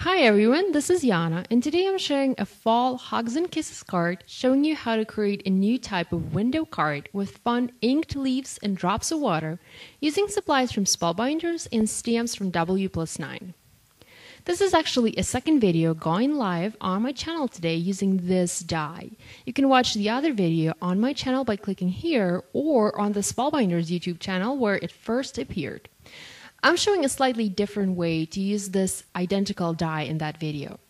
Hi everyone, this is Yana, and today I'm sharing a fall Hugs and Kisses card showing you how to create a new type of window card with fun inked leaves and drops of water using supplies from Spellbinders and stamps from W+9. This is actually a second video going live on my channel today using this die. You can watch the other video on my channel by clicking here or on the Spellbinders YouTube channel where it first appeared. I'm showing a slightly different way to use this identical die in that video.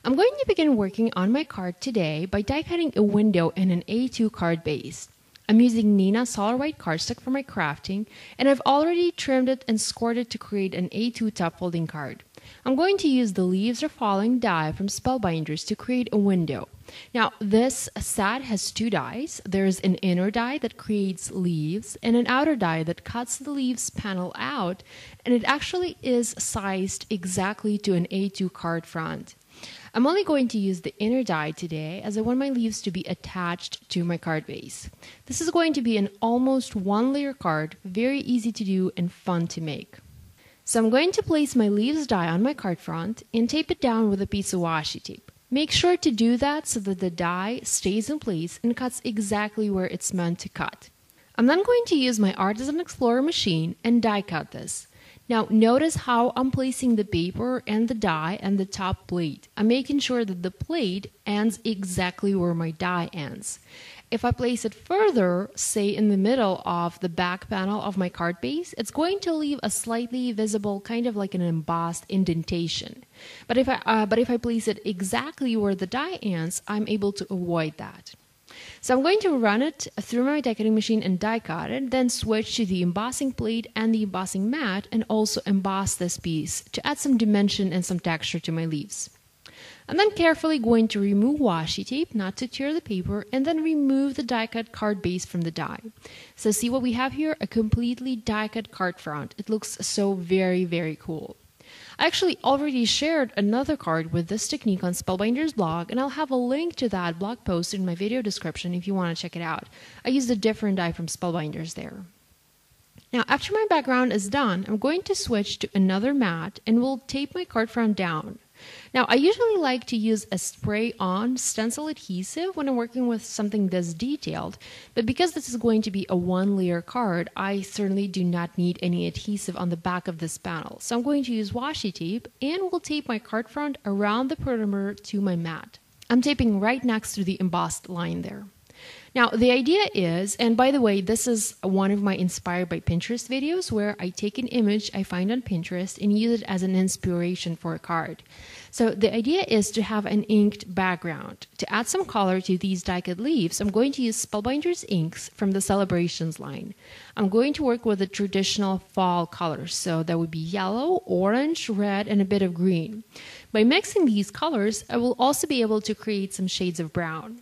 I'm going to begin working on my card today by die cutting a window in an A2 card base. I'm using Nina Solar White cardstock for my crafting, and I've already trimmed it and scored it to create an A2 top folding card. I'm going to use the Leaves Are Falling die from Spellbinders to create a window. Now, this set has two dies. There's an inner die that creates leaves and an outer die that cuts the leaves panel out, and it actually is sized exactly to an A2 card front. I'm only going to use the inner die today as I want my leaves to be attached to my card base. This is going to be an almost one-layer card, very easy to do and fun to make. So I'm going to place my leaves die on my card front and tape it down with a piece of washi tape. Make sure to do that so that the die stays in place and cuts exactly where it's meant to cut. I'm then going to use my Artisan Explorer machine and die cut this. Now notice how I'm placing the paper and the die and the top plate. I'm making sure that the plate ends exactly where my die ends. If I place it further, say in the middle of the back panel of my card base, it's going to leave a slightly visible, kind of like an embossed indentation. But if I place it exactly where the die ends, I'm able to avoid that. So I'm going to run it through my die cutting machine and die cut it, then switch to the embossing plate and the embossing mat and also emboss this piece to add some dimension and some texture to my leaves. I'm then carefully going to remove washi tape, not to tear the paper, and then remove the die cut card base from the die. So see what we have here? A completely die cut card front. It looks so very, very cool. I actually already shared another card with this technique on Spellbinders blog, and I'll have a link to that blog post in my video description if you want to check it out. I used a different die from Spellbinders there. Now, after my background is done, I'm going to switch to another mat and will tape my card front down. Now, I usually like to use a spray-on stencil adhesive when I'm working with something this detailed, but because this is going to be a one-layer card, I certainly do not need any adhesive on the back of this panel. So I'm going to use washi tape and will tape my card front around the perimeter to my mat. I'm taping right next to the embossed line there. Now, the idea is, and by the way, this is one of my Inspired by Pinterest videos where I take an image I find on Pinterest and use it as an inspiration for a card. So the idea is to have an inked background. To add some color to these die-cut leaves, I'm going to use Spellbinders inks from the Celebrations line. I'm going to work with the traditional fall colors, so that would be yellow, orange, red, and a bit of green. By mixing these colors, I will also be able to create some shades of brown.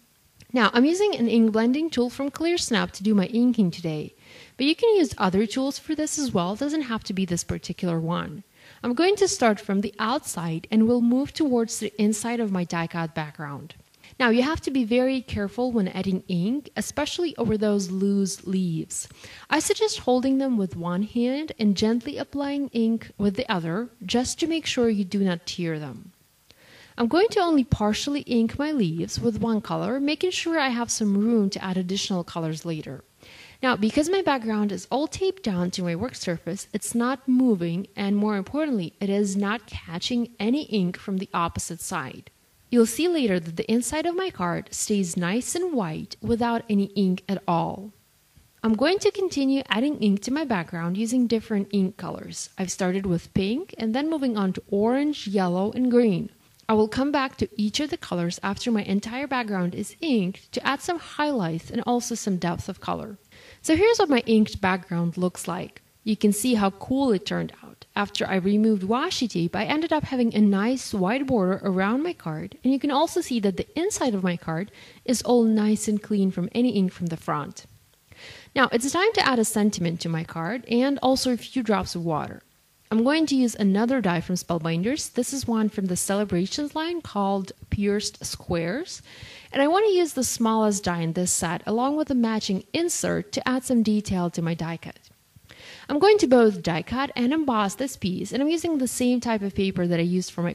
Now, I'm using an ink blending tool from ClearSnap to do my inking today, but you can use other tools for this as well. It doesn't have to be this particular one. I'm going to start from the outside and will move towards the inside of my die-cut background. Now, you have to be very careful when adding ink, especially over those loose leaves. I suggest holding them with one hand and gently applying ink with the other, just to make sure you do not tear them. I'm going to only partially ink my leaves with one color, making sure I have some room to add additional colors later. Now, because my background is all taped down to my work surface, it's not moving, and more importantly, it is not catching any ink from the opposite side. You'll see later that the inside of my card stays nice and white without any ink at all. I'm going to continue adding ink to my background using different ink colors. I've started with pink and then moving on to orange, yellow, and green. I will come back to each of the colors after my entire background is inked to add some highlights and also some depth of color. So here's what my inked background looks like. You can see how cool it turned out. After I removed washi tape, I ended up having a nice white border around my card, and you can also see that the inside of my card is all nice and clean from any ink from the front. Now it's time to add a sentiment to my card and also a few drops of water. I'm going to use another die from Spellbinders. This is one from the Celebrations line called Pierced Squares. And I want to use the smallest die in this set along with a matching insert to add some detail to my die cut. I'm going to both die cut and emboss this piece, and I'm using the same type of paper that I used for my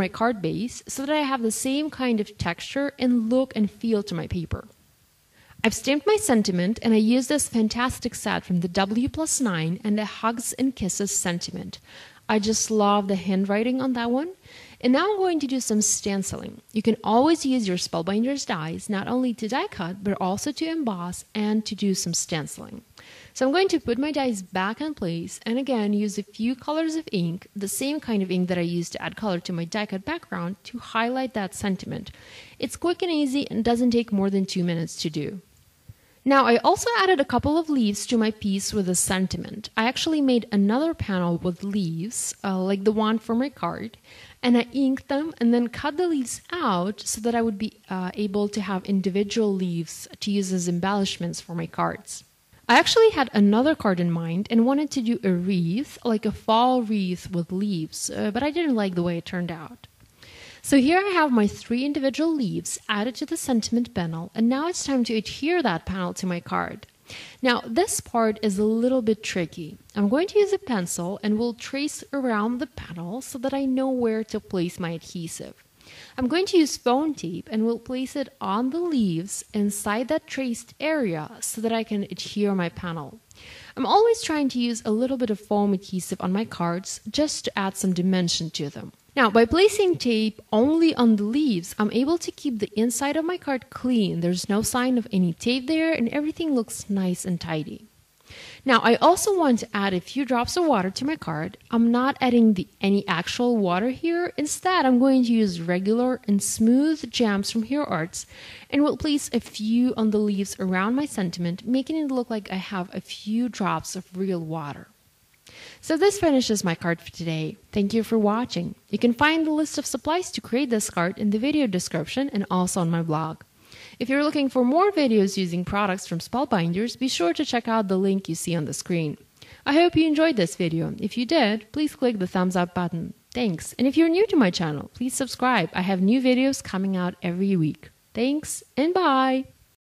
card base so that I have the same kind of texture and look and feel to my paper. I've stamped my sentiment, and I used this fantastic set from the W+9 and the Hugs and Kisses sentiment. I just love the handwriting on that one. And now I'm going to do some stenciling. You can always use your Spellbinders dies not only to die cut, but also to emboss and to do some stenciling. So I'm going to put my dies back in place and again use a few colors of ink, the same kind of ink that I used to add color to my die cut background, to highlight that sentiment. It's quick and easy and doesn't take more than 2 minutes to do. Now, I also added a couple of leaves to my piece with a sentiment. I actually made another panel with leaves, like the one for my card, and I inked them and then cut the leaves out so that I would be able to have individual leaves to use as embellishments for my cards. I actually had another card in mind and wanted to do a wreath, like a fall wreath with leaves, but I didn't like the way it turned out. So here I have my 3 individual leaves added to the sentiment panel, and now it's time to adhere that panel to my card. Now this part is a little bit tricky. I'm going to use a pencil and will trace around the panel so that I know where to place my adhesive. I'm going to use foam tape and will place it on the leaves inside that traced area so that I can adhere my panel. I'm always trying to use a little bit of foam adhesive on my cards just to add some dimension to them. Now, by placing tape only on the leaves, I'm able to keep the inside of my card clean. There's no sign of any tape there and everything looks nice and tidy. Now, I also want to add a few drops of water to my card. I'm not adding any actual water here. Instead, I'm going to use regular and smooth jams from Hero Arts and will place a few on the leaves around my sentiment, making it look like I have a few drops of real water. So this finishes my card for today. Thank you for watching. You can find the list of supplies to create this card in the video description and also on my blog. If you're looking for more videos using products from Spellbinders, be sure to check out the link you see on the screen. I hope you enjoyed this video. If you did, please click the thumbs up button. Thanks. And if you're new to my channel, please subscribe. I have new videos coming out every week. Thanks and bye!